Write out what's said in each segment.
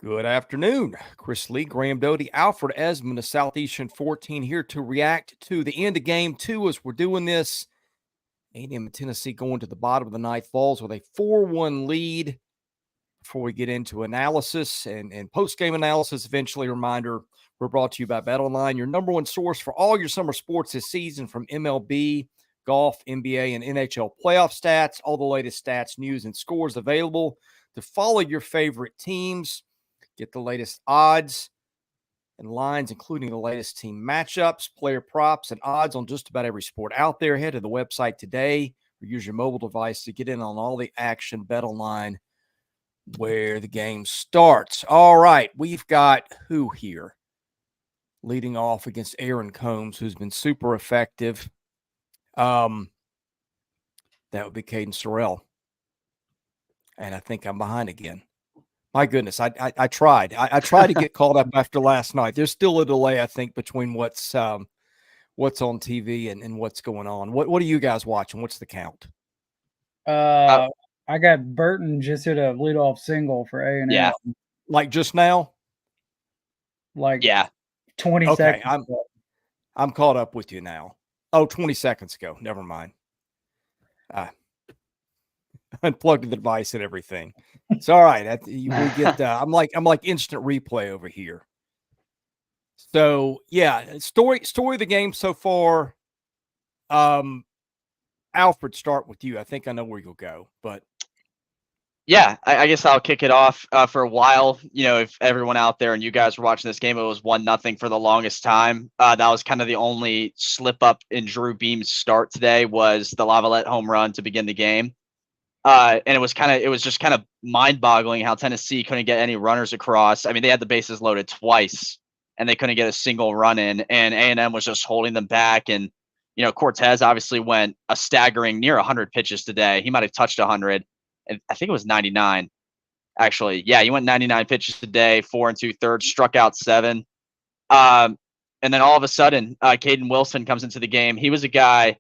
Good afternoon. Chris Lee, Graham Doty, Alfred, Ezman, the Southeastern 14 here to react to the end of game 2 as we're doing this. A&M and Tennessee going to the bottom of the ninth falls with a 4-1 lead. Before we get into analysis and post-game analysis, eventually a reminder, we're brought to you by BetOnline, your number one source for all your summer sports this season, from MLB, golf, NBA, and NHL playoff stats, all the latest stats, news, and scores available to follow your favorite teams. Get the latest odds and lines, including the latest team matchups, player props, and odds on just about every sport out there. Head to the website today or use your mobile device to get in on all the action. BetOnline, where the game starts. All right, we've got who here? Leading off against Aaron Combs, who's been super effective. That would be Caden Sorrell. And I think I'm behind again. My goodness, I tried. I tried to get caught up after last night. There's still a delay, I think, between what's on TV and what's going on. What are you guys watching? What's the count? I got Burton just hit a leadoff single for A&M. Yeah. Like just now? Like 20 okay, seconds. I'm caught up with you now. Oh, 20 seconds ago. Never mind. Unplugged the device and everything. It's all right. We get. I'm like instant replay over here. So yeah, story of the game so far. Alfred, start with you. I think I know where you'll go, but yeah, I guess I'll kick it off. For a while, if everyone out there and you guys were watching this game, it was 1-0 for the longest time. That was kind of the only slip up in Drew Beam's start today, was the LaViolette home run to begin the game. And it was just kind of mind-boggling how Tennessee couldn't get any runners across. I mean, they had the bases loaded twice, and they couldn't get a single run in. And A&M was just holding them back. And Cortez obviously went a staggering near 100 pitches today. He might have touched 100, and I think it was 99. Actually, yeah, he went 99 pitches today, 4 2/3, struck out 7. And then all of a sudden, Caden Wilson comes into the game. He was a guy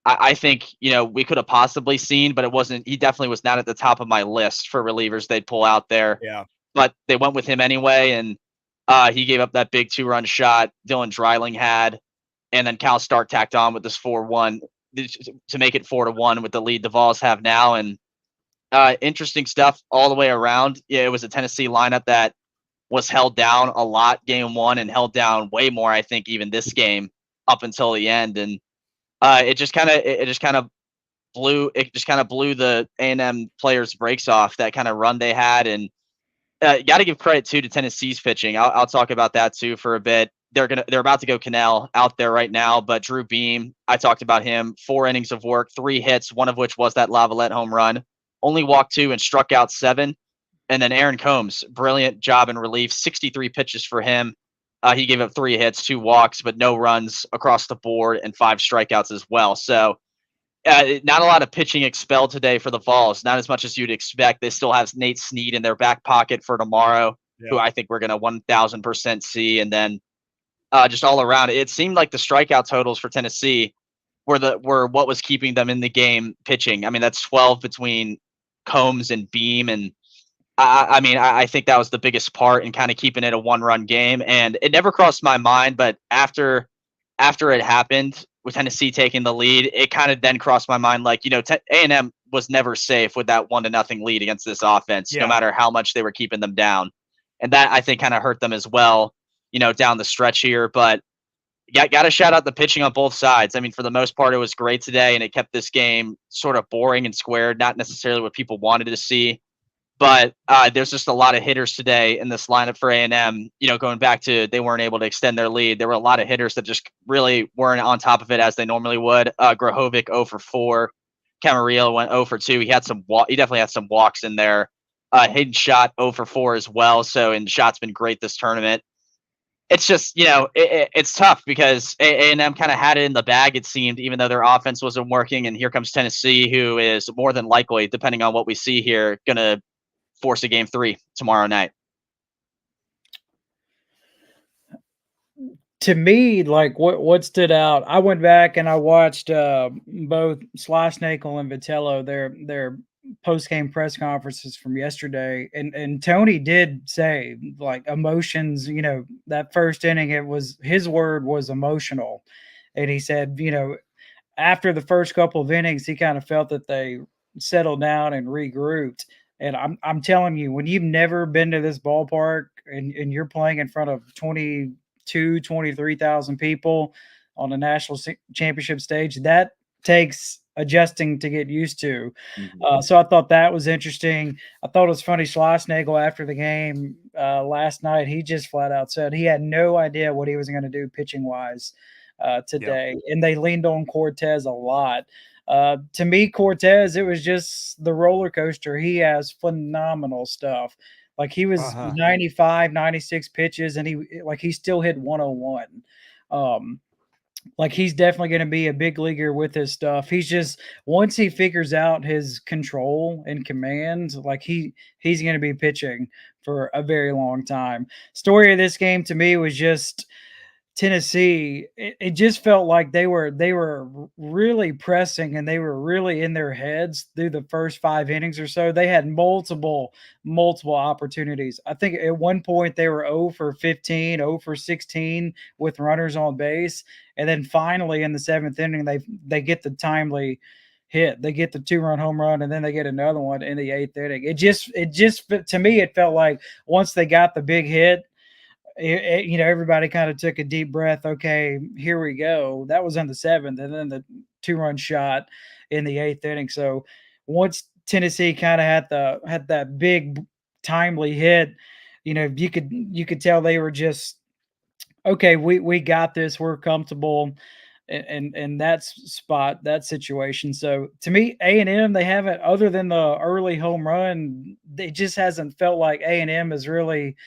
I think, we could have possibly seen, but he definitely was not at the top of my list for relievers they'd pull out there. Yeah. But they went with him anyway, and he gave up that big 2-run shot Dylan Dreiling had, and then Cal Stark tacked on with this 4-1 to make it 4-1 with the lead the Vols have now. And interesting stuff all the way around. Yeah, it was a Tennessee lineup that was held down a lot game 1 and held down way more, I think, even this game up until the end. And it just kind of blew the A&M players' brakes off, that kind of run they had. And got to give credit to Tennessee's pitching. I'll talk about that too for a bit. They're about to go Cannell out there right now, but Drew Beam, I talked about him, 4 innings of work, 3 hits, one of which was that LaViolette home run, only walked 2 and struck out 7. And then Aaron Combs, brilliant job in relief, 63 pitches for him. He gave up 3 hits, 2 walks, but no runs across the board, and 5 strikeouts as well. So not a lot of pitching expelled today for the Vols, not as much as you'd expect. They still have Nate Snead in their back pocket for tomorrow, who I think we're going to 1,000% see. And then just all around, it seemed like the strikeout totals for Tennessee were what was keeping them in the game pitching. I mean, that's 12 between Combs and Beam, and I think that was the biggest part in kind of keeping it a 1-run game. And it never crossed my mind, but after it happened with Tennessee taking the lead, it kind of then crossed my mind, like, A&M was never safe with that 1-0 lead against this offense, no matter how much they were keeping them down. And that, I think, kind of hurt them as well, down the stretch here. But got to shout out the pitching on both sides. I mean, for the most part, it was great today, and it kept this game sort of boring and squared, not necessarily what people wanted to see. But there's just a lot of hitters today in this lineup for A&M. Going back to they weren't able to extend their lead. There were a lot of hitters that just really weren't on top of it as they normally would. Grahovic 0 for 4. Camarillo went 0 for 2. He definitely had some walks in there. Hayden Schott 0 for 4 as well. And Schott's been great this tournament. It's just, it's tough because A&M kind of had it in the bag, it seemed, even though their offense wasn't working. And here comes Tennessee, who is more than likely, depending on what we see here, going to force a game 3 tomorrow night. To me, like what stood out, I went back and I watched both Sly Snakel and Vitello, their post-game press conferences from yesterday, and Tony did say, like, emotions, that first inning, his word was emotional. And he said, after the first couple of innings, he kind of felt that they settled down and regrouped. And I'm telling you, when you've never been to this ballpark and you're playing in front of 23,000 people on a national championship stage, that takes adjusting to get used to. So I thought that was interesting. I thought it was funny. Schlossnagle, after the game last night, he just flat out said he had no idea what he was going to do pitching wise today. Yep. And they leaned on Cortez a lot. To me, Cortez, it was just the roller coaster. He has phenomenal stuff. Like, he was 95, 96 pitches, and he still hit 101. Like, he's definitely going to be a big leaguer with his stuff. He's just, once he figures out his control and command, like, he's going to be pitching for a very long time. Story of this game to me was just Tennessee. It just felt like they were really pressing, and they were really in their heads through the first 5 innings or so. They had multiple opportunities. I think at one point they were 0 for 15, 0 for 16 with runners on base. And then finally in the 7th inning, they get the timely hit. They get the 2-run home run, and then they get another one in the 8th inning. It just to me, it felt like once they got the big hit, everybody kind of took a deep breath. Okay, here we go. That was in the 7th, and then the 2-run shot in the 8th inning. So once Tennessee kind of had that big timely hit, you could tell they were just, okay, we got this. We're comfortable in that spot, that situation. So to me, A&M, they haven't, other than the early home run, it just hasn't felt like A&M is really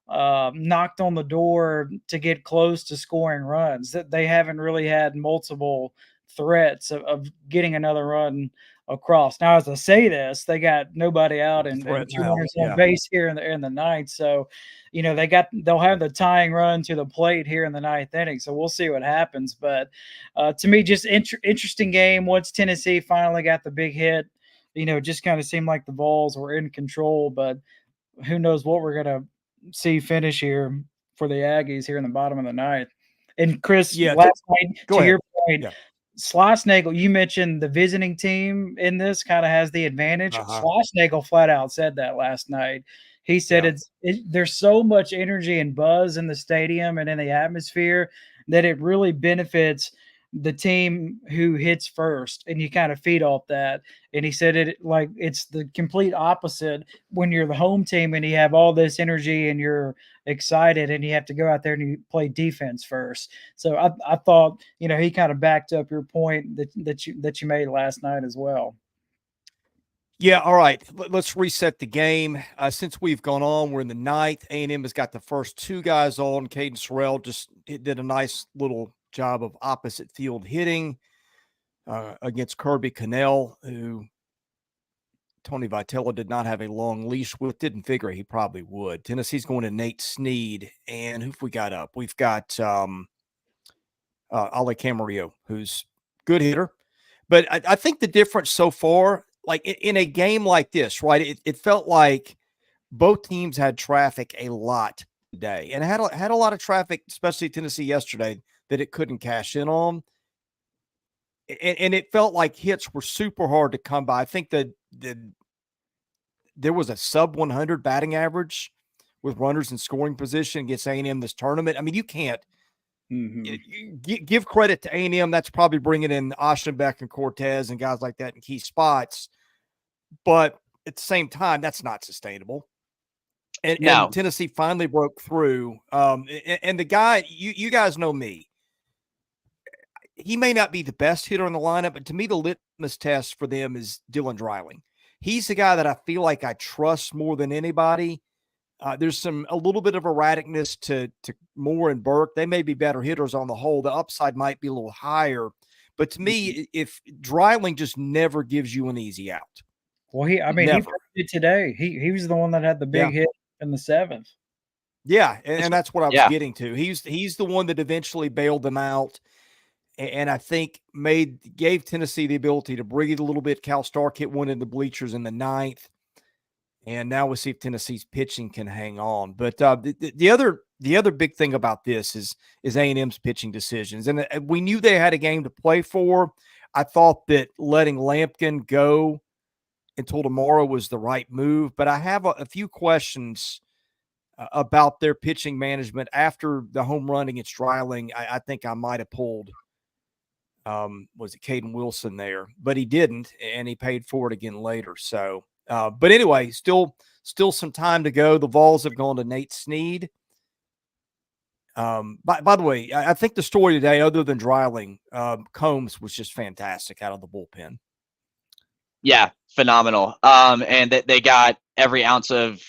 knocked on the door to get close to scoring runs. That they haven't really had multiple threats of getting another run across. Now, as I say this, they got nobody out and 2 runners on base here in the 9th. So, they'll have the tying run to the plate here in the 9th inning. So we'll see what happens. But to me, just interesting game. Once Tennessee finally got the big hit, it just kind of seemed like the Vols were in control. But who knows what we're gonna see finish here for the Aggies here in the bottom of the 9th. And Chris, last night, to your point, Schlossnagle, you mentioned the visiting team in this kind of has the advantage. Schlossnagle flat out said that last night. He said there's so much energy and buzz in the stadium and in the atmosphere that it really benefits the team who hits first, and you kind of feed off that. And he said it's the complete opposite when you're the home team and you have all this energy and you're excited and you have to go out there and you play defense first. So I thought, he kind of backed up your point that you made last night as well. Yeah, all right. Let's reset the game. Since we've gone on, we're in the 9th. A&M has got the first 2 guys on. Caden Sorrell just did a nice little job of opposite field hitting against Kirby Cannell, who Tony Vitello did not have a long leash with. Didn't figure he probably would. Tennessee's going to Nate Sneed. And who've we got up? We've got Ale Camarillo, who's good hitter. But I think the difference so far, like in a game like this, right, it felt like both teams had traffic a lot today, and had a lot of traffic, especially Tennessee yesterday, that it couldn't cash in on. And it felt like hits were super hard to come by. I think that there was a sub 100 batting average with runners in scoring position against A&M this tournament. I mean, you can't give credit to A&M. That's probably bringing in Ostenbeck and Cortez and guys like that in key spots. But at the same time, that's not sustainable. And Tennessee finally broke through. And the guy, you guys know me. He may not be the best hitter in the lineup, but to me, the litmus test for them is Dylan Dreiling. He's the guy that I feel like I trust more than anybody. There's a little bit of erraticness to Moore and Burke. They may be better hitters on the whole. The upside might be a little higher. But to me, if Dreiling just never gives you an easy out. Well, he proved it today. He was the one that had the big hit in the 7th. Yeah, and that's what I was getting to. He's the one that eventually bailed them out. and I think gave Tennessee the ability to breathe a little bit. Cal Stark hit one in the bleachers in the 9th, and now we'll see if Tennessee's pitching can hang on. But the other big thing about this is A&M's pitching decisions, and we knew they had a game to play for. I thought that letting Lampkin go until tomorrow was the right move, but I have a few questions about their pitching management after the home run against Dreiling. I think I might have pulled, was it Caden Wilson there, but he didn't, and he paid for it again later. So, but anyway, still some time to go. The Vols have gone to Nate Snead. By the way, I think the story today, other than Dreiling, Combs was just fantastic out of the bullpen. Yeah, phenomenal. And they got every ounce of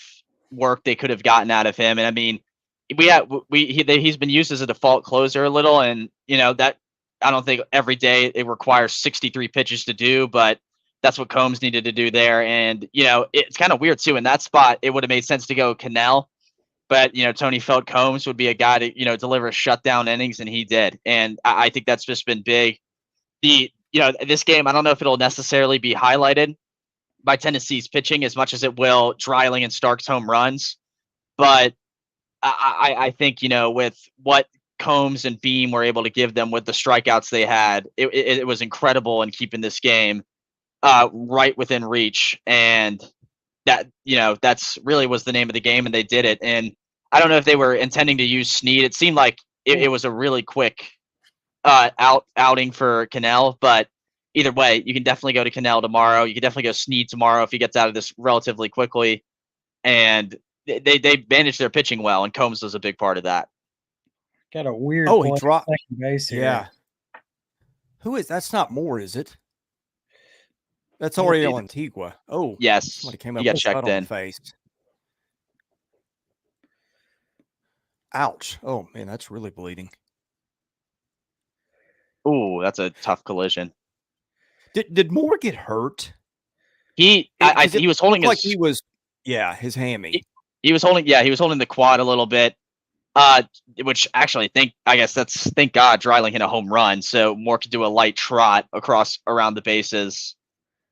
work they could have gotten out of him. And I mean, he's been used as a default closer a little, and that I don't think every day it requires 63 pitches to do, but that's what Combs needed to do there. And it's kind of weird too. In that spot, it would have made sense to go Cannell, but Tony felt Combs would be a guy to deliver shutdown innings, and he did. And I think that's just been big. This game, I don't know if it'll necessarily be highlighted by Tennessee's pitching as much as it will Dreiling and Stark's home runs. But I think, with what Combs and Beam were able to give them with the strikeouts they had, it was incredible in keeping this game right within reach. And that, that's really was the name of the game, and they did it. And I don't know if they were intending to use Snead. It seemed like it was a really quick outing for Cannell, but either way, you can definitely go to Cannell tomorrow. You can definitely go Snead tomorrow if he gets out of this relatively quickly. And they managed their pitching well, and Combs was a big part of that. Got a weird he dropped second base here. Yeah. Who is that's not Moore, is it? That's Ariel Antigua. Oh, yes. Somebody came up he got with checked in. On the face. Ouch. Oh man, that's really bleeding. Ooh, that's a tough collision. Did Moore get hurt? He was holding his, like he was, his hammy. He was holding the quad a little bit. Which actually thank God Dreiling hit a home run, so Moore could do a light trot around the bases,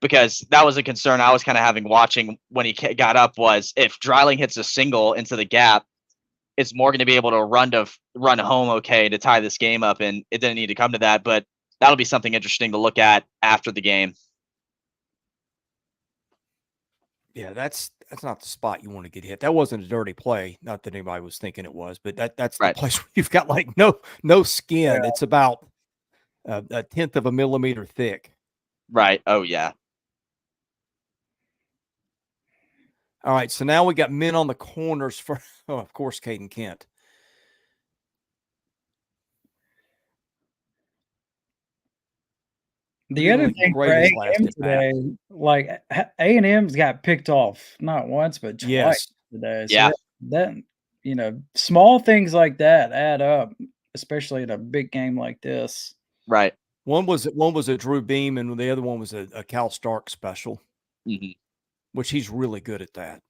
because that was a concern I was kind of having watching when he got up, was if Dreiling hits a single into the gap, is Moore going to be able to run home okay to tie this game up, and it didn't need to come to that, but that'll be something interesting to look at after the game. Yeah, that's not the spot you want to get hit. That wasn't a dirty play. Not that anybody was thinking it was, but that's right. The place where you've got like no skin. Yeah. It's about a tenth of a millimeter thick. Right. Oh, yeah. All right, so now we got men on the corners for, of course, Caden Kent. The other thing for A&M today, like A&M's got picked off not once but twice today. So yeah, that small things like that add up, especially in a big game like this. Right. One was a Drew Beam, and the other one was a Cal Stark special, which he's really good at that.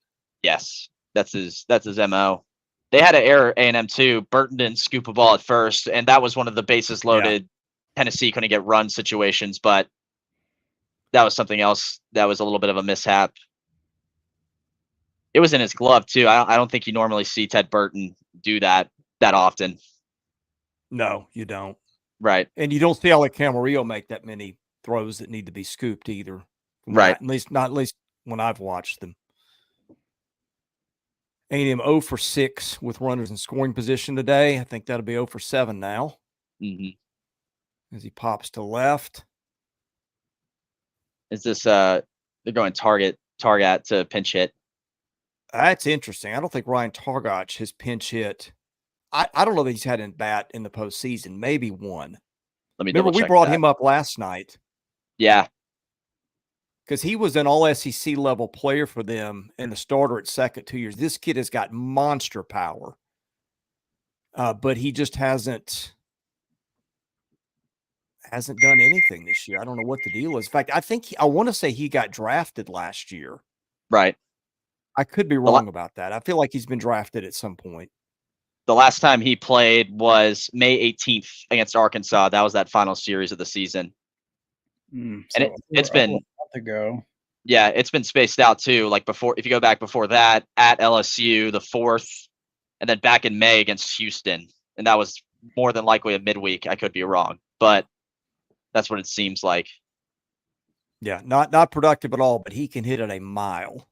Yes, that's his MO. They had an error A&M too. Burton didn't scoop a ball at first, and that was one of the bases loaded. Yeah. Tennessee couldn't get run situations, but that was something else that was a little bit of a mishap. It was in his glove too. I don't think you normally see Ted Burton do that often. No, you don't. Right. And you don't see Alec Camarillo make that many throws that need to be scooped either. Right. Not at least when I've watched them. A&M 0 for 6 with runners in scoring position today. I think that'll be 0 for 7 now. As he pops to left. Is this they're going target to pinch hit? That's interesting. I don't think Ryan Targach has pinch hit. I don't know that he's had in bat in the postseason. Maybe one. Remember, we brought him up last night. Yeah. Because he was an all SEC level player for them and the starter at second 2 years. This kid has got monster power. But he just hasn't done anything this year. I don't know what the deal is. In fact, I want to say he got drafted last year. Right. I could be wrong about that. I feel like he's been drafted at some point. The last time he played was May 18th against Arkansas. That was that final series of the season. So And it's been a month ago. Yeah, it's been spaced out too. Like before, if you go back before that, at LSU, the 4th, and then back in May against Houston. And that was more than likely a midweek. I could be wrong, but that's what it seems like. Yeah, not productive at all, but he can hit it a mile.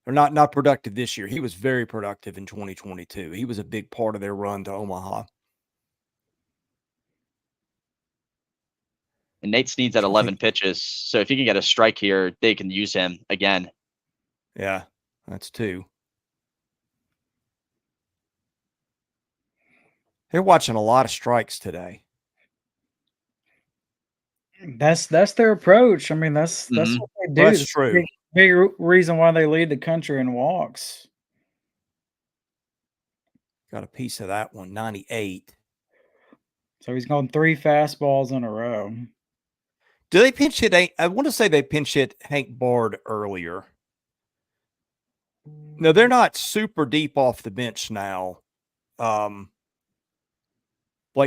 Or not productive this year. He was very productive in 2022. He was a big part of their run to Omaha. And Nate Snead's at 11 pitches. So if he can get a strike here, they can use him again. Yeah, that's 2. They're watching a lot of strikes today. That's their approach. I mean, that's what they do. That's true. Big reason why they lead the country in walks. Got a piece of that one, 98. So he's gone 3 fastballs in a row. Do they pinch hit? I want to say they pinch hit Hank Bard earlier. No, they're not super deep off the bench now. Blake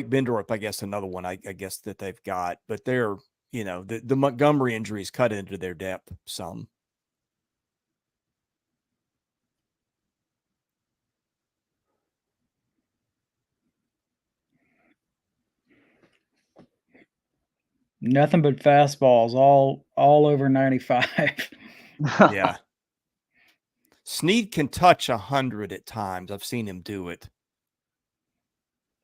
Benderup, I guess, another one I guess that they've got, but they're, the Montgomery injuries cut into their depth some. Nothing but fastballs, all over 95. Yeah. Snead can touch 100 at times. I've seen him do it.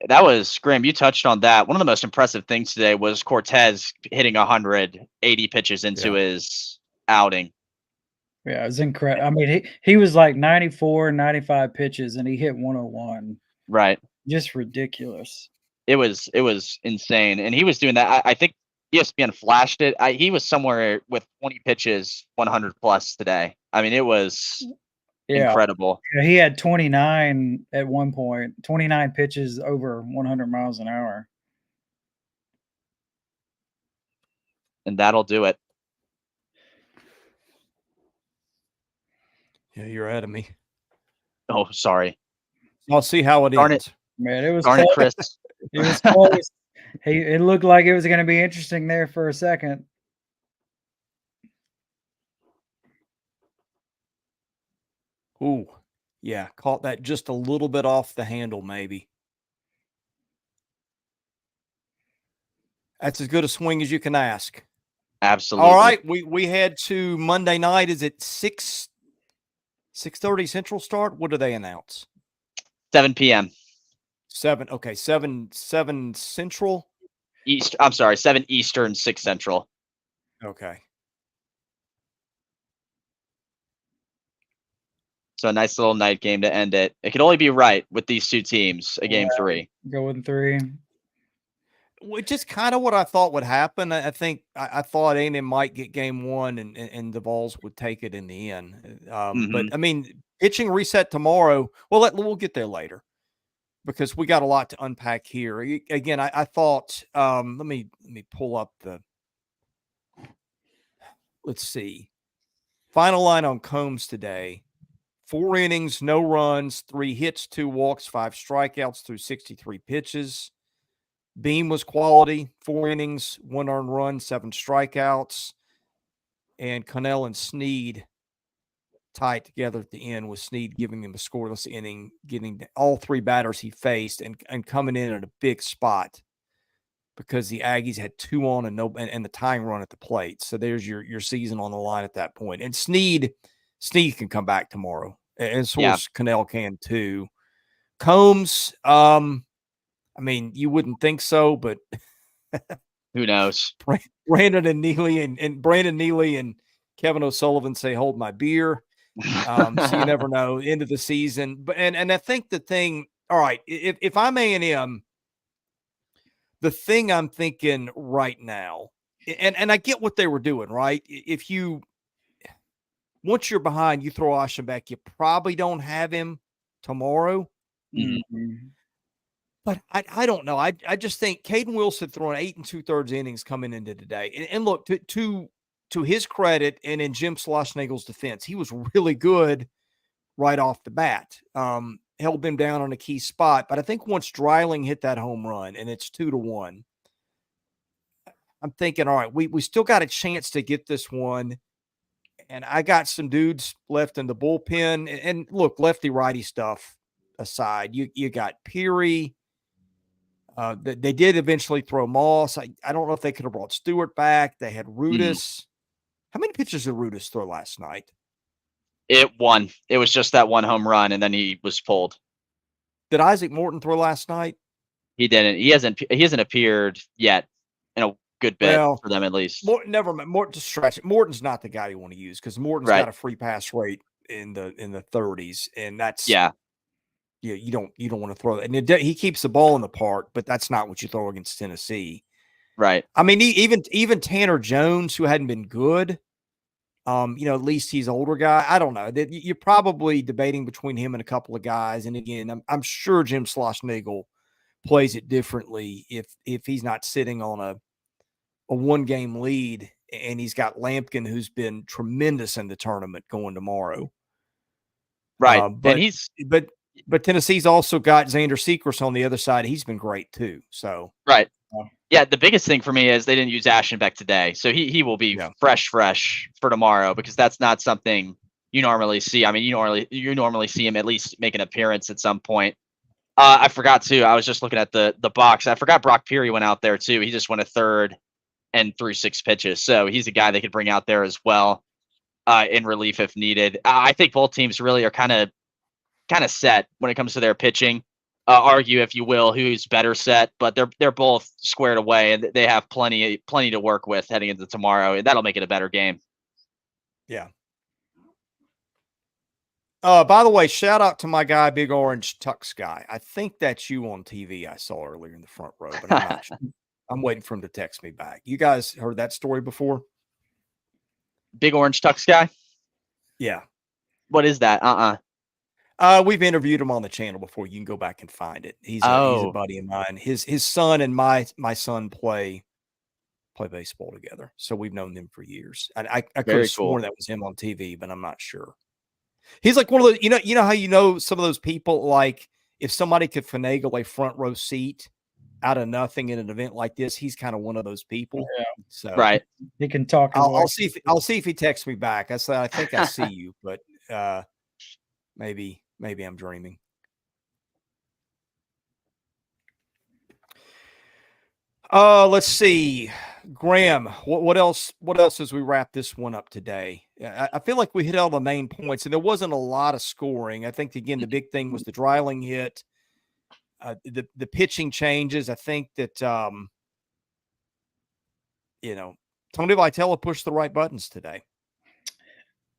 That was, Graham, you touched on that. One of the most impressive things today was Cortez hitting 180 pitches into his outing. Yeah, it was incredible. I mean, he was like 94, 95 pitches, and he hit 101. Right. Just ridiculous. It was insane. And he was doing that. I think ESPN flashed it. He was somewhere with 20 pitches, 100 plus today. I mean, it was incredible. Yeah, he had 29 at one point, 29 pitches over 100 miles an hour. And that'll do it. Yeah, you're ahead of me. Oh, sorry. I'll see how it ends. Man, it was Darn it, close. Chris. It was close. It looked like it was going to be interesting there for a second. Ooh, yeah, caught that just a little bit off the handle, maybe. That's as good a swing as you can ask. Absolutely. All right, we head to Monday night. Is it 6:30 Central start? What do they announce? 7 p.m. 7. Okay, 7 Central. I'm sorry, 7 Eastern, 6 Central. Okay. So a nice little night game to end it. It could only be right with these two teams, game 3. Go with 3. Which is kind of what I thought would happen. I think I thought A&M might get game 1 and the Vols would take it in the end. But I mean, pitching reset tomorrow. Well, we'll get there later because we got a lot to unpack here. Again, I thought. Let me pull up the. Let's see. Final line on Combs today. 4 innings, no runs, 3 hits, 2 walks, 5 strikeouts through 63 pitches. Beam was quality, 4 innings, 1 earned run, 7 strikeouts. And Connell and Snead tied together at the end with Snead giving him a scoreless inning, getting all 3 batters he faced and coming in at a big spot because the Aggies had 2 on and the tying run at the plate. So there's your season on the line at that point. And Snead can come back tomorrow. And so Connell can too. Combs, I mean, you wouldn't think so, but who knows? Brandon Neely and Kevin O'Sullivan say, "Hold my beer." So you never know. End of the season, but and I think the thing. All right, if I'm A&M, the thing I'm thinking right now, and I get what they were doing, right? If you once you're behind, you throw Austin back. You probably don't have him tomorrow. Mm-hmm. But I don't know. I just think Caden Wilson throwing 8 2/3 innings coming into today. And look, to his credit and in Jim Schlossnagel's defense, he was really good right off the bat. Held them down on a key spot. But I think once Dreiling hit that home run and it's 2-1, I'm thinking, all right, we still got a chance to get this one. And I got some dudes left in the bullpen. And look, lefty-righty stuff aside, you got Peary. They did eventually throw Moss. I don't know if they could have brought Stewart back. They had Rudis. How many pitches did Rudis throw last night? It was just that one home run, and then he was pulled. Did Isaac Morton throw last night? He didn't. He hasn't appeared yet in a good bit for them, at least. Never mind. Morton, just stretch it. Morton's not the guy you want to use because Morton's got a free pass rate in the 30s, and that's you don't want to throw that. And he keeps the ball in the park, but that's not what you throw against Tennessee, right? I mean, even Tanner Jones, who hadn't been good, at least he's an older guy. I don't know. You're probably debating between him and a couple of guys. And again, I'm sure Jim Schlossnagle plays it differently if he's not sitting on a one-game lead and he's got Lampkin, who's been tremendous in the tournament, going tomorrow. Right. But Tennessee's also got Xander Sechrist on the other side. He's been great too. So right. Yeah, the biggest thing for me is they didn't use Ashenbeck today, so he will be fresh for tomorrow, because that's not something you normally see. I mean, you normally see him at least make an appearance at some point. I forgot too. I was just looking at the box. I forgot Brock Peary went out there too. He just went a third and threw 6 pitches, so he's a guy they could bring out there as well in relief if needed. I think both teams really are kind of set when it comes to their pitching. Argue, if you will, who's better set, but they're both squared away, and they have plenty to work with heading into tomorrow, and that'll make it a better game. Yeah. By the way, shout out to my guy, Big Orange Tux guy. I think that's you on TV. I saw earlier in the front row, but I'm not sure. I'm waiting for him to text me back. You guys heard that story before? Big Orange Tux guy? Yeah. What is that? We've interviewed him on the channel before. You can go back and find it. He's a buddy of mine. His son and my son play baseball together, so we've known them for years. And I could have sworn that was him on TV, but I'm not sure. He's like one of those, you know how some of those people, like if somebody could finagle a front row seat out of nothing in an event like this, he's kind of one of those people. Yeah. So right, he can talk. I'll see if he texts me back. I think I see you, but maybe I'm dreaming. Let's see. Graham, what else as we wrap this one up today? I feel like we hit all the main points, and there wasn't a lot of scoring. I think, again, the big thing was the Dreiling hit, the pitching changes. I think that, Tony Vitella pushed the right buttons today.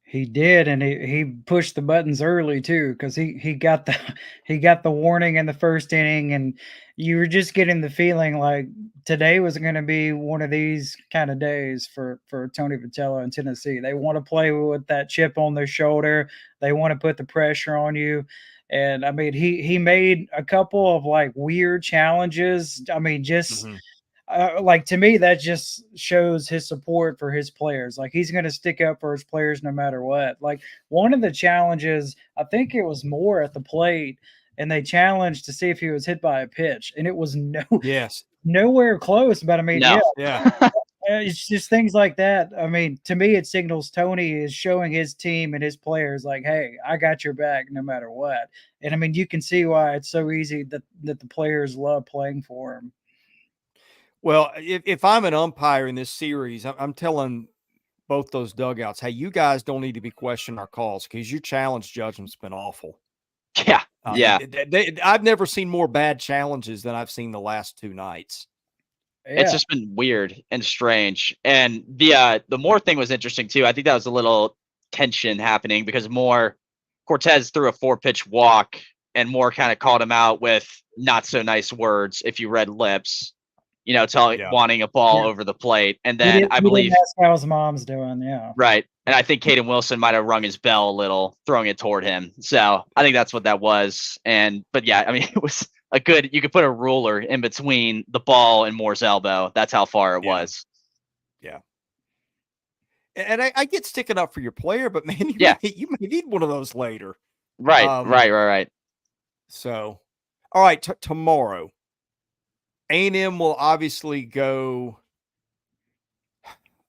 He did, and he pushed the buttons early too, because he got the warning in the first inning, and you were just getting the feeling like today was going to be one of these kind of days for Tony Vitella and Tennessee. They want to play with that chip on their shoulder. They want to put the pressure on you. And I mean, he made a couple of like weird challenges. I mean, just like, to me, that just shows his support for his players. Like, he's going to stick up for his players no matter what. Like, one of the challenges, I think it was Moore at the plate, and they challenged to see if he was hit by a pitch, and it was nowhere close. But I mean, it's just things like that. I mean, to me, it signals Tony is showing his team and his players like, hey, I got your back no matter what. And I mean, you can see why it's so easy that the players love playing for him. Well, if I'm an umpire in this series, I'm telling both those dugouts, hey, you guys don't need to be questioning our calls, because your challenge judgment's been awful. Yeah. I've never seen more bad challenges than I've seen the last 2 nights. Yeah. It's just been weird and strange. And the Moore thing was interesting too. I think that was a little tension happening, because Cortez threw a 4-pitch walk, and Moore kind of called him out with not so nice words, if you read lips. Wanting a ball over the plate. And then I believe that's how his mom's doing. Yeah. Right. And I think Caden Wilson might have rung his bell a little, throwing it toward him. So I think that's what that was. But yeah, I mean, it was you could put a ruler in between the ball and Moore's elbow. That's how far it was. Yeah. And I get sticking up for your player, but man, you may need one of those later. Right. So, all right, tomorrow, A&M will obviously go.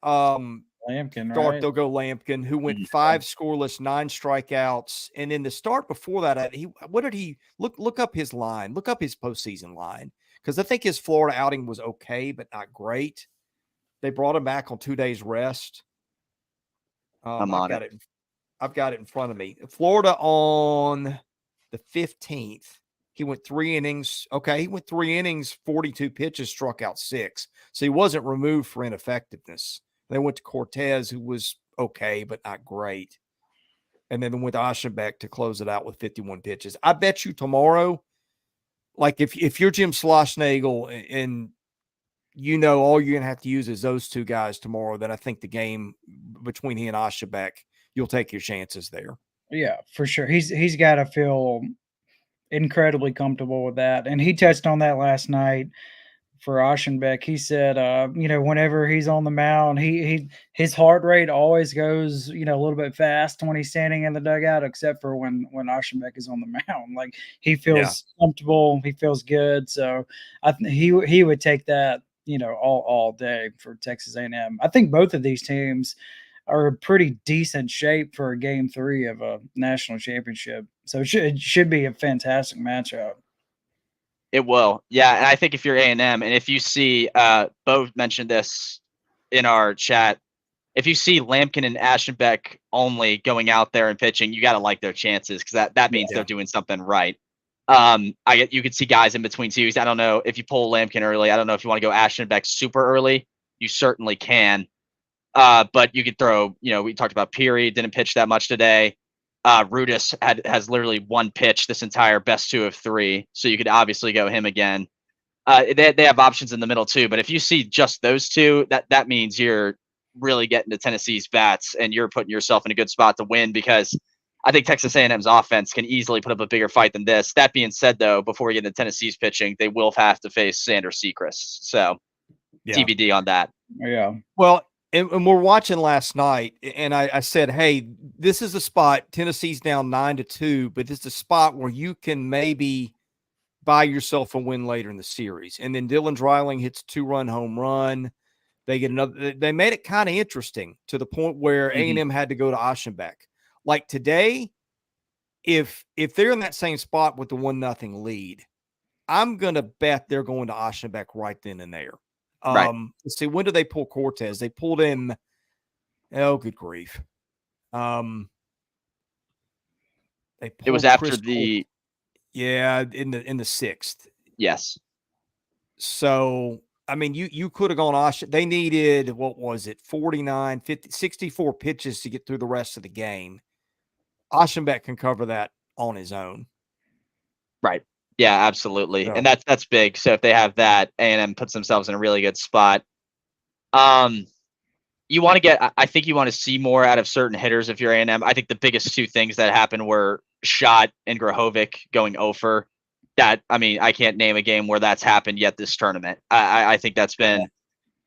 Lampkin, Start. right? They'll go Lampkin, who went 5 scoreless, 9 strikeouts, and in the start before that, what did he look up his line? Look up his postseason line, because I think his Florida outing was okay, but not great. They brought him back on 2 days rest. I'm on it. I've got it in front of me. Florida on the 15th. He went 3 innings. Okay, he went 3 innings, 42 pitches, struck out 6. So he wasn't removed for ineffectiveness. They went to Cortez, who was okay, but not great. And then they went to Aschenbeck to close it out with 51 pitches. I bet you tomorrow, like if you're Jim Schlossnagle and you know all you're going to have to use is those 2 guys tomorrow, then I think the game between he and Aschenbeck, you'll take your chances there. Yeah, for sure. He's got to feel incredibly comfortable with that. And he touched on that last night for Aschenbeck. He said, whenever he's on the mound, his heart rate always goes, a little bit fast when he's standing in the dugout, except for when Aschenbeck is on the mound. Like he feels comfortable, he feels good. So I think he would take that, all day for Texas A&M. I think both of these teams are in pretty decent shape for Game 3 of a national championship. So it should be a fantastic matchup. It will. Yeah, and I think if you're A&M, and if you see, Bo mentioned this in our chat, if you see Lampkin and Aschenbeck only going out there and pitching, you got to like their chances, because that means they're doing something right. You could see guys in between twos. I don't know if you pull Lampkin early. I don't know if you want to go Aschenbeck super early. You certainly can. But you could throw, we talked about Peary, didn't pitch that much today. Rudis has literally 1 pitch this entire best 2 of 3. So you could obviously go him again. They have options in the middle too, but if you see just those 2, that means you're really getting to Tennessee's bats and you're putting yourself in a good spot to win, because I think Texas A&M's offense can easily put up a bigger fight than this. That being said, though, before we get into Tennessee's pitching, they will have to face Sanders Sechrist. So TBD on that. Yeah. Well, and we're watching last night, and I said, hey, this is a spot. Tennessee's down 9-2, but it's a spot where you can maybe buy yourself a win later in the series. And then Dylan Dreiling hits a 2-run home run. They get another. They made it kind of interesting to the point where A&M had to go to Aschenbeck. Like today, if they're in that same spot with the 1-0 lead, I'm gonna bet they're going to Aschenbeck right then and there. Right. Let's see, when did they pull Cortez? They pulled him. Oh, good grief! It was after the. Yeah, in the 6th. Yes. So I mean, you could have gone Aschenbeck. They needed, what was it, 49, 50, 64 pitches to get through the rest of the game. Aschenbeck can cover that on his own. Right. Yeah, absolutely. So. And that's big. So if they have that, A&M puts themselves in a really good spot. I think you want to see more out of certain hitters if you're A&M. I think the biggest 2 things that happened were Schott and Grahovic going over. I can't name a game where that's happened yet this tournament. I think that's been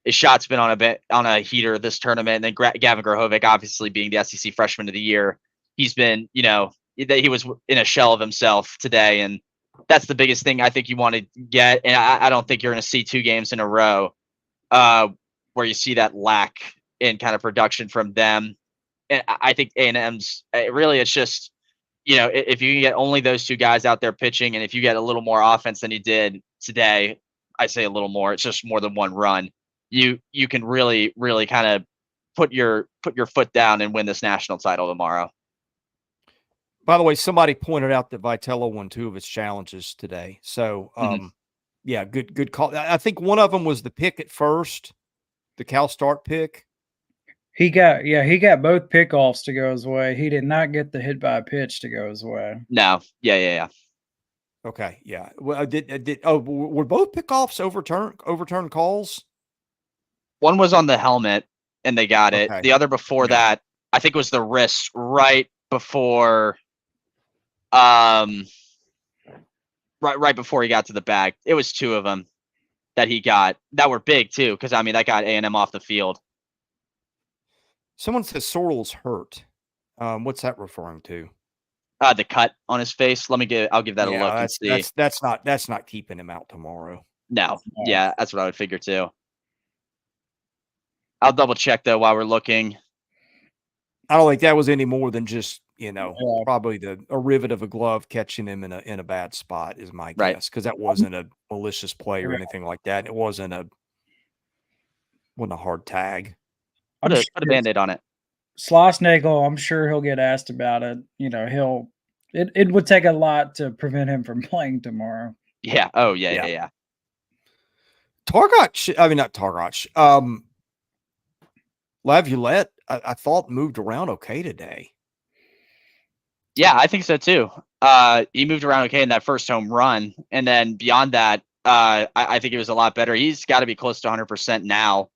Schott's been on a heater this tournament. And then Gavin Grahovic, obviously being the SEC Freshman of the Year, he's been, he was in a shell of himself today, and that's the biggest thing I think you want to get. And I don't think you're going to see 2 games in a row where you see that lack in kind of production from them. And I think A&M's really, it's just, if you can get only those 2 guys out there pitching, and if you get a little more offense than you did today, I say a little more, it's just more than 1 run. You can really, really kind of put your foot down and win this national title tomorrow. By the way, somebody pointed out that Vitello won 2 of his challenges today. So, yeah, good call. I think one of them was the pick at first, the Cal Start pick. He got both pickoffs to go his way. He did not get the hit by a pitch to go his way. No. Yeah. Okay. Yeah. Well, were both pickoffs overturned calls? One was on the helmet and they got it. The other before that, I think, was the wrist right before right before he got to the bag. It was 2 of them that he got that were big too, because that got A&M off the field. Someone says Sorrell's hurt. What's that referring to? The cut on his face. I'll give that a look and see. That's not keeping him out tomorrow. No. Yeah, that's what I would figure too. I'll double check though while we're looking. I don't think that was any more than just, probably a rivet of a glove catching him in a bad spot is my guess, because that wasn't a malicious play or anything like that. It wasn't a hard tag. Put a Band-Aid on it. Schlossnagle, I'm sure he'll get asked about it. It would take a lot to prevent him from playing tomorrow. Yeah. Oh, yeah. Not Targac. LaViolette, I thought moved around okay today. Yeah, I think so too. He moved around okay in that first home run, and then beyond that, I think it was a lot better. He's got to be close to 100% now,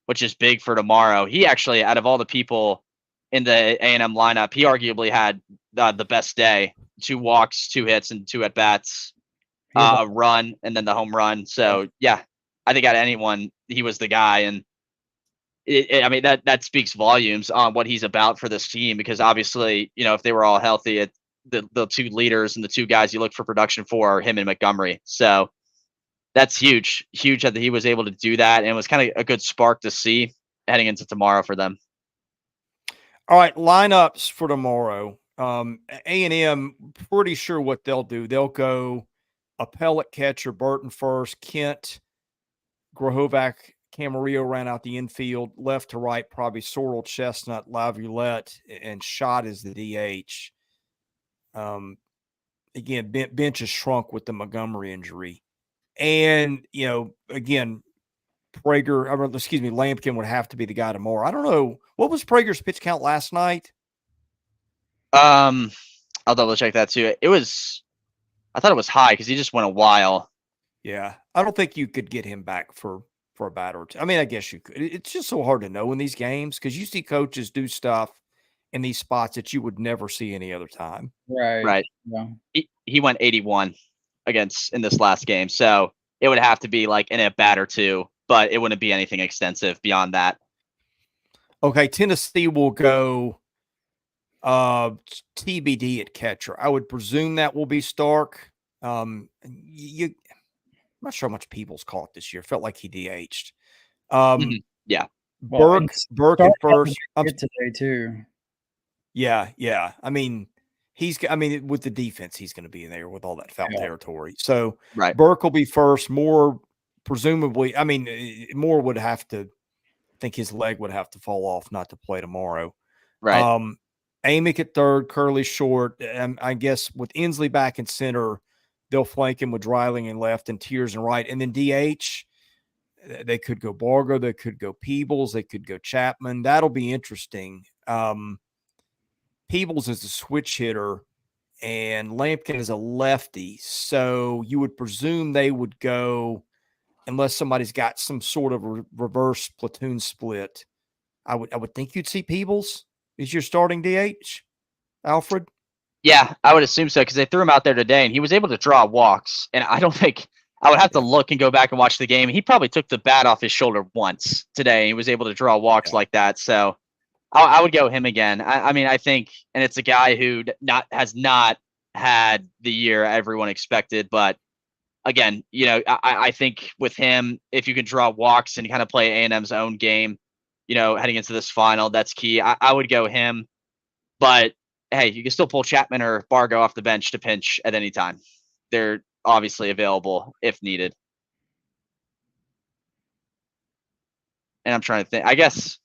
which is big for tomorrow. He actually, out of all the people in the A&M lineup, he arguably had the best day. 2 walks, 2 hits, and 2 at-bats, a run, and then the home run. So, yeah, I think out of anyone, he was the guy. And, that speaks volumes on what he's about for this team, because obviously, if they were all healthy, the 2 leaders and the 2 guys you look for production for are him and Montgomery. So, that's huge that he was able to do that, and it was kind of a good spark to see heading into tomorrow for them. All right, lineups for tomorrow. A&M, pretty sure what they'll do. They'll go Appellate catcher, Burton first, Kent, Grohovac, Camarillo ran out the infield, left to right, probably Sorrell, Chestnut, LaViolette, and Schott is the DH. Again, bench is shrunk with the Montgomery injury. And, again, Lampkin would have to be the guy tomorrow. I don't know. What was Prager's pitch count last night? I'll double check that too. I thought it was high because he just went a while. Yeah. I don't think you could get him back for a bat or two. I mean, I guess you could. It's just so hard to know in these games because you see coaches do stuff in these spots that you would never see any other time. Right. Yeah. He went 81 in this last game. So it would have to be like in a bat or two, but it wouldn't be anything extensive beyond that. Okay. Tennessee will go TBD at catcher. I would presume that will be Stark. I'm not sure how much Peoples caught this year. Felt like he DH'd. Yeah. Burke at first. Today too. Yeah. I mean, with the defense, he's going to be in there with all that foul territory. So Burke will be first. Moore, presumably, Moore would have to think his leg would have to fall off not to play tomorrow. Right. Amick at third, Curley short. I guess with Inslee back in center, they'll flank him with Dreiling in left and Tiers in right. And then DH, they could go Bargo, they could go Peebles, they could go Chapman. That'll be interesting. Peebles is a switch hitter, and Lampkin is a lefty. So you would presume they would go, unless somebody's got some sort of reverse platoon split. I would think you'd see Peebles is your starting DH, Alfred. Yeah, I would assume so because they threw him out there today, and he was able to draw walks. And I don't think I would have to look and go back and watch the game. He probably took the bat off his shoulder once today. And he was able to draw walks like that. So I would go him again. I think, and it's a guy who has not had the year everyone expected. But again, I think with him, if you can draw walks and kind of play A&M's own game, heading into this final, that's key. I would go him. But hey, you can still pull Chapman or Bargo off the bench to pinch at any time. They're obviously available if needed. And I'm trying to think. I guess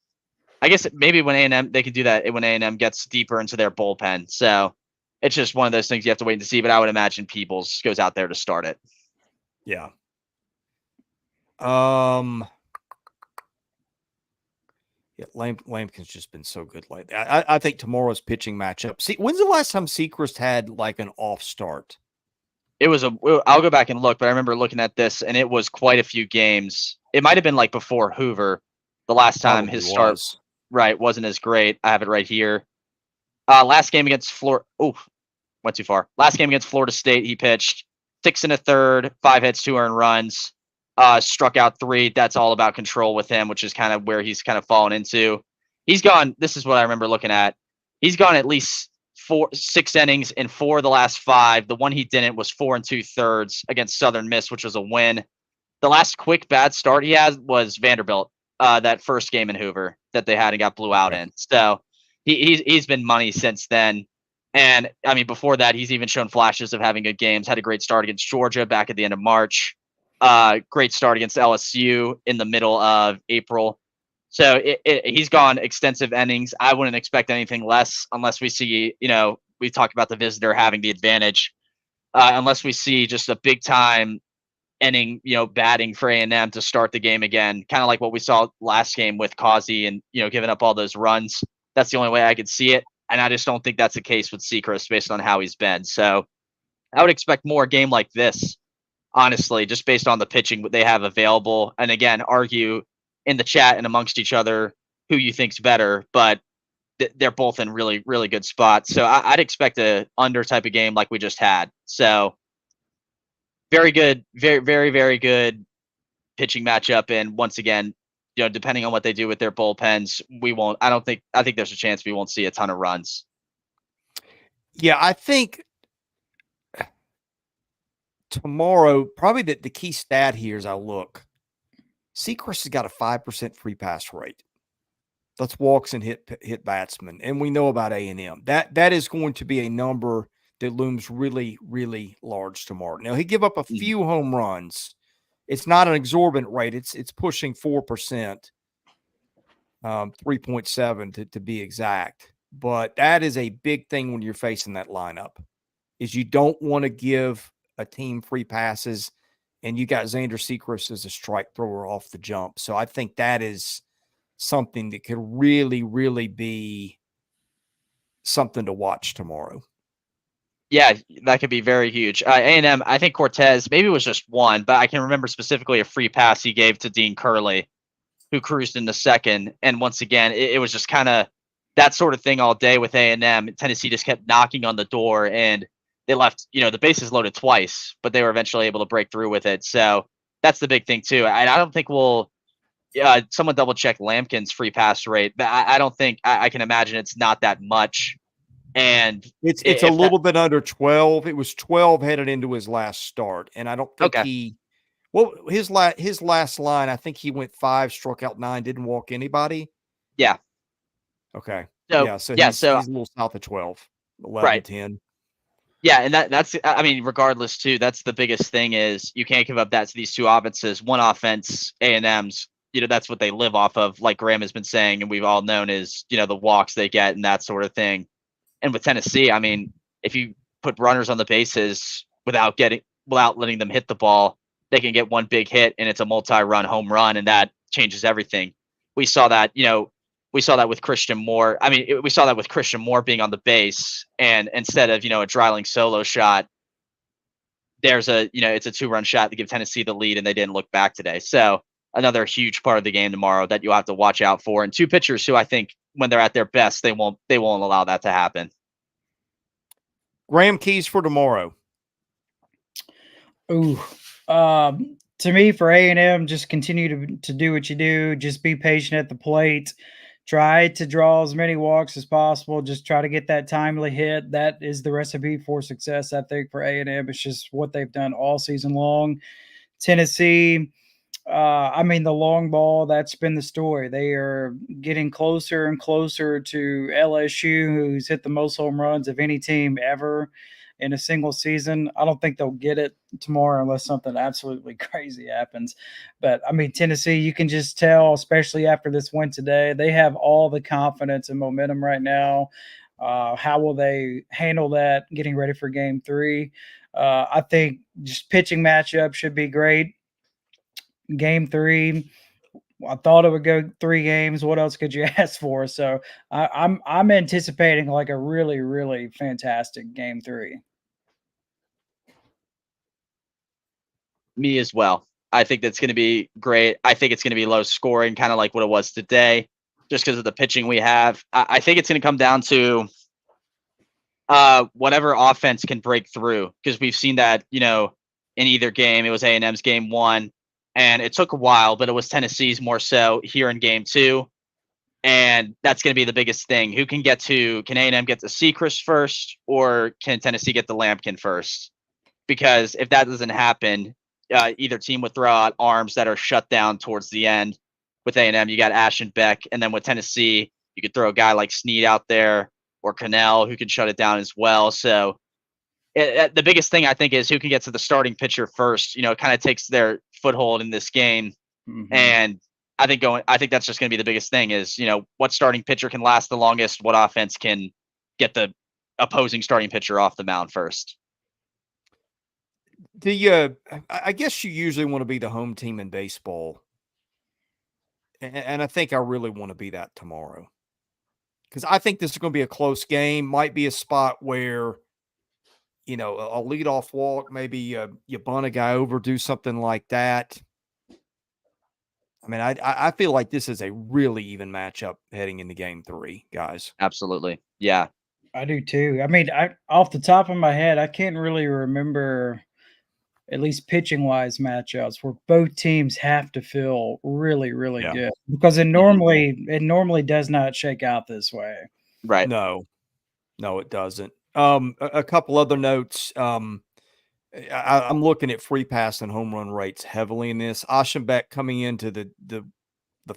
maybe when A&M, they could do that when A&M gets deeper into their bullpen. So it's just one of those things you have to wait to see. But I would imagine Peebles goes out there to start it. Yeah. Yeah, Lampkin's just been so good lately. I think tomorrow's pitching matchup. See, when's the last time Sechrist had like an off start? I'll go back and look, but I remember looking at this, and it was quite a few games. It might have been like before Hoover, the last time his start wasn't as great. I have it right here. Last game against Florida. Oh, went too far. Last game against Florida State, he pitched 6 1/3, 5 hits, 2 earned runs. Struck out 3. That's all about control with him, which is kind of where he's kind of fallen into. He's gone. This is what I remember looking at. He's gone at least 6 innings in 4 of the last 5. The one he didn't was 4 2/3 against Southern Miss, which was a win. The last quick bad start he had was Vanderbilt, that first game in Hoover that they had and got blew out in. So he's been money since then. And I mean, before that, he's even shown flashes of having good games. Had a great start against Georgia back at the end of March. Great start against LSU in the middle of April. So he's gone extensive innings. I wouldn't expect anything less unless we see, we talked about the visitor having the advantage. Unless we see just a big time inning, batting for A&M to start the game again, kind of like what we saw last game with Causey and, giving up all those runs. That's the only way I could see it. And I just don't think that's the case with Sechrist based on how he's been. So I would expect more a game like this, honestly, just based on the pitching they have available. And again, argue in the chat and amongst each other who you think's better, but they're both in really, really good spots. So I'd expect a under type of game like we just had. So very good, very, very, very good pitching matchup. And once again, depending on what they do with their bullpens, I think there's a chance we won't see a ton of runs. Yeah, I think tomorrow, probably the key stat here as I look, Sechrist has got a 5% free pass rate. That's walks and hit batsmen. And we know about A&M. That is going to be a number that looms really, really large tomorrow. Now, he give up a few home runs. It's not an exorbitant rate. It's pushing 4%, 3.7 to be exact. But that is a big thing when you're facing that lineup, is you don't want to give a team free passes, and you got Xander Sechrist as a strike thrower off the jump. So I think that is something that could really, really be something to watch tomorrow. Yeah, that could be very huge. A&M, I think Cortez, maybe it was just one, but I can remember specifically a free pass he gave to Dean Curley, who cruised into second. And once again, it was just kind of that sort of thing all day with A&M. Tennessee just kept knocking on the door, and they left, the bases loaded twice, but they were eventually able to break through with it. So that's the big thing, too. I don't think someone double check Lampkin's free pass rate, but I don't think I can imagine it's not that much. And it's a little bit under 12. It was 12 headed into his last start, and I don't think his last line, I think he went 5, struck out 9, didn't walk anybody. Yeah. Okay. So he's a little south of 12, 11, right. 10. Yeah, and that's I mean, regardless too, that's the biggest thing is you can't give up that to these two offenses. One offense, A&M's, that's what they live off of, like Graham has been saying, and we've all known is, the walks they get and that sort of thing. And with Tennessee, I mean, if you put runners on the bases without letting them hit the ball, they can get one big hit and it's a multi-run home run, and that changes everything. We saw that, with Christian Moore. I mean, we saw that with Christian Moore being on the base, and instead of, a Dreiling solo shot, there's it's a 2-run shot to give Tennessee the lead, and they didn't look back today. So another huge part of the game tomorrow that you'll have to watch out for. And two pitchers who I think when they're at their best, they won't allow that to happen. Graham, keys for tomorrow. Ooh, to me, for A&M, just continue to do what you do. Just be patient at the plate. Try to draw as many walks as possible. Just try to get that timely hit. That is the recipe for success, I think, for A&M. It's just what they've done all season long. Tennessee, the long ball, that's been the story. They are getting closer and closer to LSU, who's hit the most home runs of any team ever in a single season. I don't think they'll get it tomorrow unless something absolutely crazy happens. But, Tennessee, you can just tell, especially after this win today, they have all the confidence and momentum right now. How will they handle that getting ready for Game 3? I think just pitching matchup should be great. Game 3, I thought it would go 3 games. What else could you ask for? So I'm anticipating like a really, really fantastic Game 3. Me as well. I think that's going to be great. I think it's going to be low scoring, kind of like what it was today, just because of the pitching we have. I think it's going to come down to whatever offense can break through, because we've seen that, in either game. It was A&M's Game 1. And it took a while, but it was Tennessee's more so here in Game 2. And that's going to be the biggest thing. Can A&M get to Sechrist first, or can Tennessee get the Lampkin first? Because if that doesn't happen, either team would throw out arms that are shut down towards the end. With A&M, you got Ashton Beck, and then with Tennessee, you could throw a guy like Snead out there, or Cannell, who can shut it down as well. So the biggest thing, I think, is who can get to the starting pitcher first. It kind of takes their foothold in this game. And I think that's just going to be the biggest thing is, what starting pitcher can last the longest, what offense can get the opposing starting pitcher off the mound first. I guess you usually want to be the home team in baseball. And I think I really want to be that tomorrow. Because I think this is going to be a close game. Might be a spot where, a leadoff walk, maybe you bunt a guy over, do something like that. I mean, I feel like this is a really even matchup heading into game 3, guys. Absolutely. Yeah. I do too. I mean, off the top of my head, I can't really remember, at least pitching-wise, matchups where both teams have to feel really, really good, because it normally does not shake out this way. Right. No, it doesn't. A couple other notes. I'm looking at free pass and home run rates heavily in this. Aschenbeck coming into the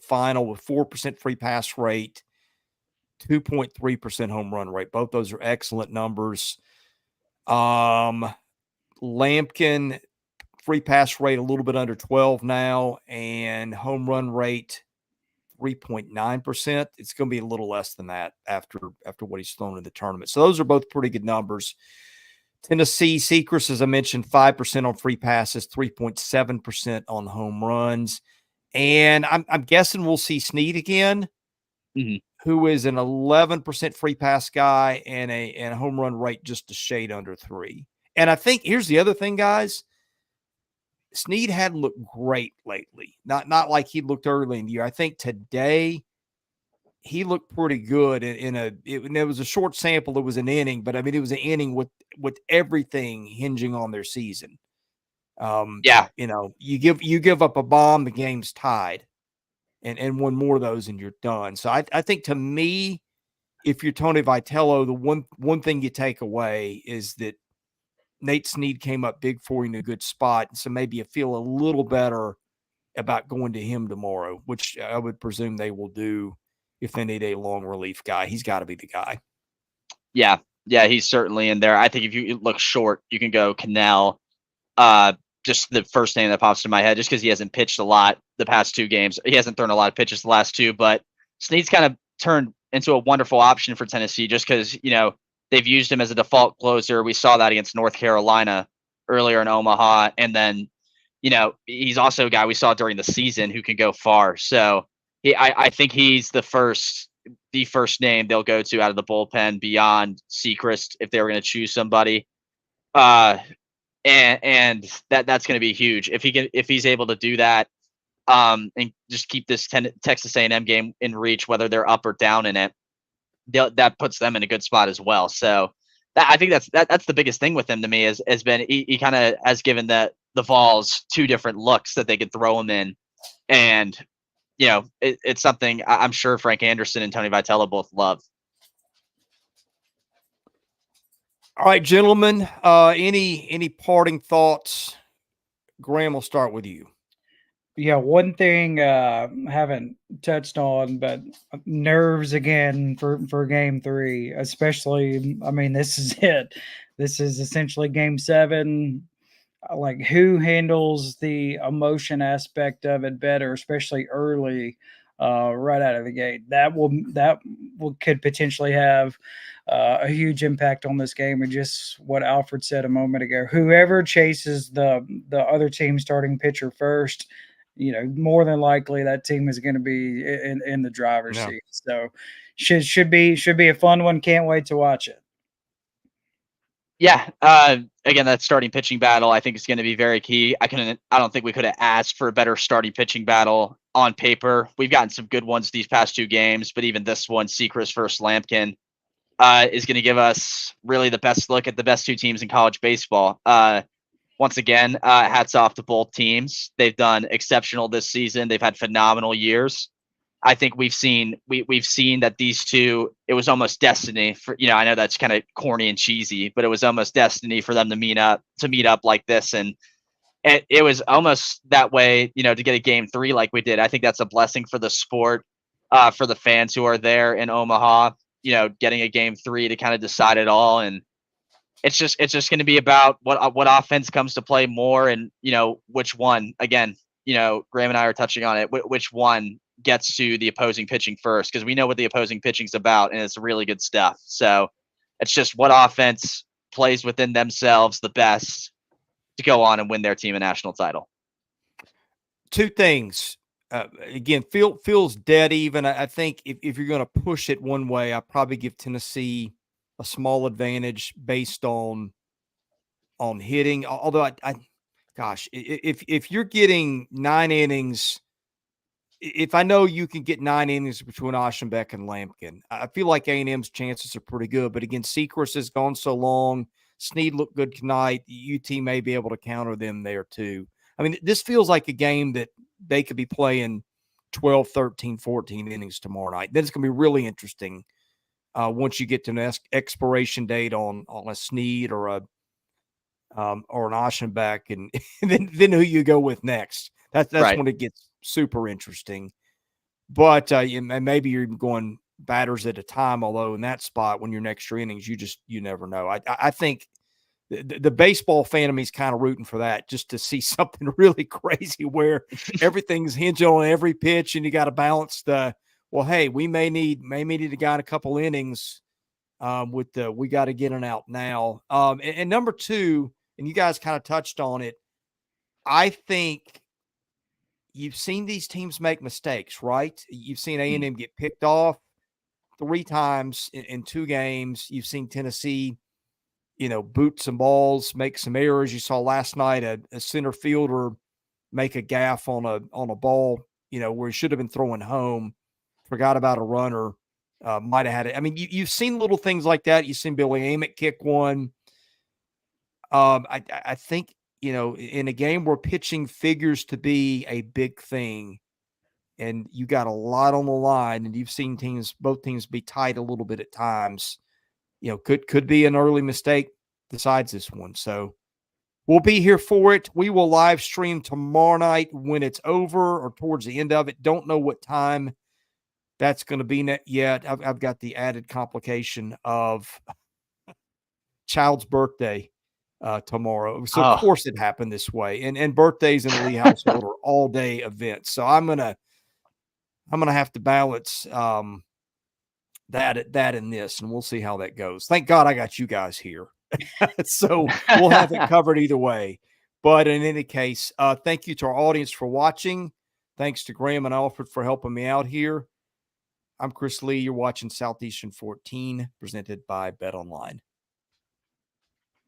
final with 4% free pass rate, 2.3% home run rate. Both those are excellent numbers. Lampkin, free pass rate a little bit under 12 now, and home run rate 3.9%. It's going to be a little less than that after what he's thrown in the tournament. So those are both pretty good numbers. Tennessee, Sechrist, as I mentioned, 5% on free passes, 3.7% on home runs. And I'm guessing we'll see Snead again, who is an 11% free pass guy and a home run rate just a shade under 3. And I think here's the other thing, guys. Snead hadn't looked great lately. Not like he looked early in the year. I think today he looked pretty good it was a short sample. It was an inning, but I mean, it was an inning with everything hinging on their season. You give up a bomb, the game's tied, and one more of those and you're done. So I think, to me, if you're Tony Vitello, the one thing you take away is that Nate Snead came up big for you in a good spot. So maybe you feel a little better about going to him tomorrow, which I would presume they will do. If they need a long relief guy, he's got to be the guy. Yeah, he's certainly in there. I think if you look short, you can go Cannell. Just the first name that pops to my head, just because he hasn't pitched a lot the past 2 games. He hasn't thrown a lot of pitches the last 2, but Snead's kind of turned into a wonderful option for Tennessee just because, they've used him as a default closer. We saw that against North Carolina earlier in Omaha. And then, he's also a guy we saw during the season who can go far. So I think he's the first name they'll go to out of the bullpen beyond Sechrist if they were going to choose somebody. And that's going to be huge if he's able to do that, and just keep this Texas A&M game in reach, whether they're up or down in it. That puts them in a good spot as well. So I think that's the biggest thing with him to me has been he kind of has given the Vols 2 different looks that they could throw him in, and it's something I'm sure Frank Anderson and Tony Vitello both love. All right, gentlemen, any parting thoughts? Graham, we'll start with you. Yeah, one thing I haven't touched on, but nerves again for game 3, especially. I mean, this is it. This is essentially game 7. Like, who handles the emotion aspect of it better, especially early, right out of the gate? That could potentially have a huge impact on this game. And just what Alfred said a moment ago, whoever chases the other team starting pitcher first, more than likely that team is going to be in the driver's seat. So should be a fun one. Can't wait to watch it. Yeah. Again, that starting pitching battle, I think, is going to be very key. I don't think we could have asked for a better starting pitching battle on paper. We've gotten some good ones these past 2 games, but even this one, Sechrist versus Lampkin, is going to give us really the best look at the best 2 teams in college baseball. Once again, hats off to both teams. They've done exceptional this season. They've had phenomenal years. I think we've seen that these two, it was almost destiny for, I know that's kind of corny and cheesy, but it was almost destiny for them to meet up like this. And it was almost that way, to get a game 3 like we did. I think that's a blessing for the sport, for the fans who are there in Omaha, getting a game 3 to kind of decide it all. And it's just going to be about what offense comes to play more, and which one. Again, Graham and I are touching on it. Which one gets to the opposing pitching first? Because we know what the opposing pitching's about, and it's really good stuff. So it's just what offense plays within themselves the best to go on and win their team a national title. Two things. Again, feels dead even. I think if you're going to push it one way, I probably give Tennessee a small advantage based on hitting. Although if you're getting 9 innings, if I know you can get 9 innings between Aschenbeck and Lampkin, I feel like A&M's chances are pretty good. But again, Sechrist has gone so long. Snead looked good tonight. UT may be able to counter them there too. I mean, this feels like a game that they could be playing 12, 13, 14 innings tomorrow night. Then it's going to be really interesting once you get to an expiration date on a Snead or an Aschenbeck, and then who you go with next. That's right. When it gets super interesting. But maybe you're going batters at a time, although in that spot when you're in extra innings, you never know. I think the baseball fan of me is kind of rooting for that, just to see something really crazy where everything's hinging on every pitch, and you got to balance hey, we may need a guy in a couple innings we got to get an out now. And number two, and you guys kind of touched on it, I think you've seen these teams make mistakes, right? You've seen A&M get picked off 3 times in 2 games. You've seen Tennessee, boot some balls, make some errors. You saw last night a center fielder make a gaffe on a ball, where he should have been throwing home, forgot about a runner, might have had it. I mean, you've seen little things like that. You've seen Billy Amick kick one. I think, in a game where pitching figures to be a big thing, and you got a lot on the line, and you've seen both teams be tight a little bit at times, could be an early mistake besides this one. So we'll be here for it. We will live stream tomorrow night when it's over or towards the end of it. Don't know what time that's going to be yet. I've got the added complication of child's birthday tomorrow. So of course it happened this way. And birthdays in the Lee household are all day events. So I'm gonna have to balance that and this, and we'll see how that goes. Thank God I got you guys here. So we'll have it covered either way. But in any case, thank you to our audience for watching. Thanks to Graham and Alfred for helping me out here. I'm Chris Lee. You're watching Southeastern 14, presented by BetOnline.